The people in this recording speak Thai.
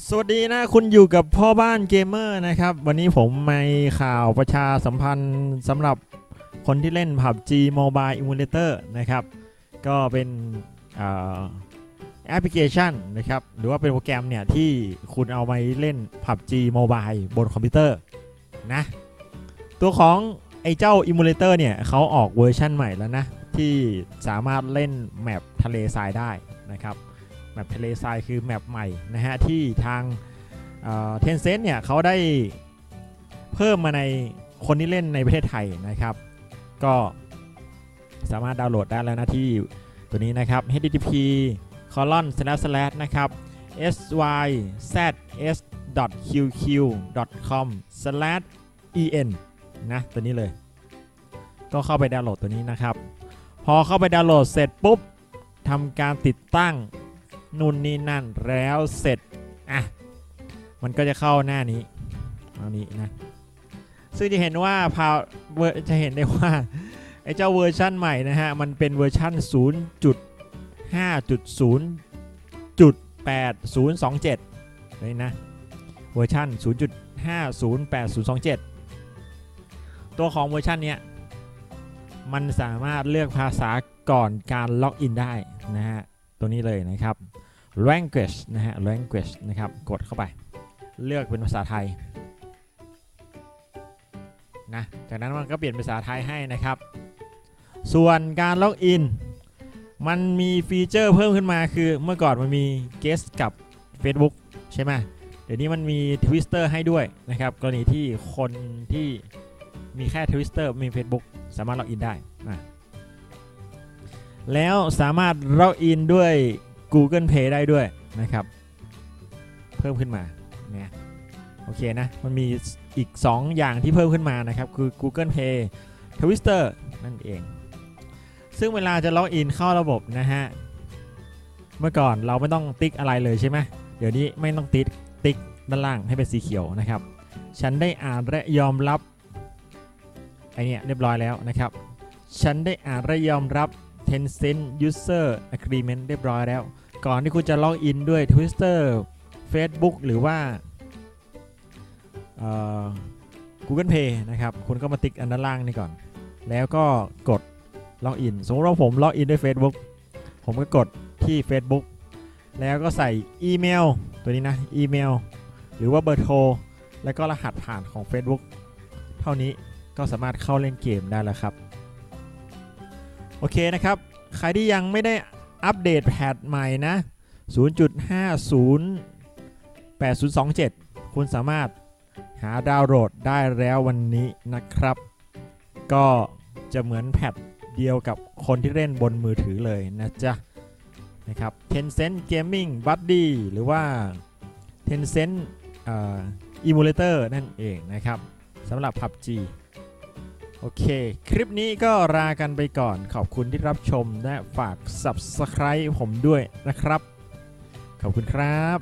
สวัสดีนะคุณอยู่กับพ่อบ้านเกมเมอร์นะครับวันนี้ผมมีข่าวประชาสัมพันธ์สำหรับคนที่เล่น PUBG Mobile Emulator นะครับก็เป็นแอปพลิเคชันนะครับหรือว่าเป็นโปรแกรมเนี่ยที่คุณเอาไปเล่น PUBG Mobile บนคอมพิวเตอร์นะตัวของไอ้เจ้า Emulator เนี่ยเขาออกเวอร์ชั่นใหม่แล้วนะที่สามารถเล่นแมปทะเลทรายได้นะครับแมปทะเลทรายคือแมปใหม่นะฮะที่ทางTencent เนี่ยเขาได้เพิ่มมาในคนที่เล่นในประเทศไทยนะครับก็สามารถดาวน์โหลดได้แล้วนะที่ตัวนี้นะครับ http:// นะครับ syzs.qq.com/en นะตัวนี้เลยก็เข้าไปดาวน์โหลดตัวนี้นะครับพอเข้าไปดาวน์โหลดเสร็จปุ๊บทำการติดตั้งนู่นนี่นั่นแล้วเสร็จมันก็จะเข้าหน้านี้เอานี้นะซึ่งจะเห็นว่าจะเห็นได้ว่าไอ้เจ้าเวอร์ชั่นใหม่นะฮะมันเป็นเวอร์ชั่น 0.5.0.8027 เลยนะเวอร์ชัน 0.508027 ตัวของเวอร์ชันเนี้ยมันสามารถเลือกภาษาก่อนการล็อกอินได้นะฮะตัวนี้เลยนะครับ language นะฮะ language นะครับกดเข้าไปเลือกเป็นภาษาไทยนะจากนั้นมันก็เปลี่ยนเป็นภาษาไทยให้นะครับส่วนการล็อกอินมันมีฟีเจอร์เพิ่มขึ้นมาคือเมื่อก่อนมันมี guest กับ Facebook ใช่ไหมเดี๋ยวนี้มันมี Twitter ให้ด้วยนะครับกรณีที่คนที่มีแค่ Twitter มี Facebook สามารถล็อกอินได้นะแล้วสามารถล็อกอินด้วย Google Play ได้ด้วยนะครับเพิ่มขึ้นมาเนี่ยโอเคนะมันมีอีก2อย่างที่เพิ่มขึ้นมานะครับคือ Google Play Twitter นั่นเองซึ่งเวลาจะล็อกอินเข้าระบบนะฮะเมื่อก่อนเราไม่ต้องติ๊กอะไรเลยใช่ไหมเดี๋ยวนี้ไม่ต้องติ๊กด้านล่างให้เป็นสีเขียวนะครับฉันได้อ่านและยอมรับไอเนี่ยเรียบร้อยแล้วนะครับฉันได้อ่านและยอมรับ Tencent User Agreement เรียบร้อยแล้วก่อนที่คุณจะล็อกอินด้วย Twitter Facebook หรือว่าGoogle Play นะครับคุณก็มาติ๊กอันด้านล่างนี่ก่อนแล้วก็กดล็อกอินสมมติว่าผมล็อกอินด้วย Facebook ผมก็กดที่ Facebook แล้วก็ใส่อีเมลตัวนี้นะอีเมลหรือว่าเบอร์โทรแล้วก็รหัสผ่านของ Facebook เท่านี้ก็สามารถเข้าเล่นเกมได้แล้วครับโอเคนะครับใครที่ยังไม่ได้อัปเดตแพทใหม่นะ 0.508027 คุณสามารถหาดาวน์โหลดได้แล้ววันนี้นะครับก็จะเหมือนแพทเดียวกับคนที่เล่นบนมือถือเลยนะจ๊ะนะครับ Tencent Gaming Buddy หรือว่า Tencent Emulator นั่นเองนะครับสำหรับ PUBG โอเคคลิปนี้ก็ลากันไปก่อนขอบคุณที่รับชมและฝาก Subscribe ผมด้วยนะครับขอบคุณครับ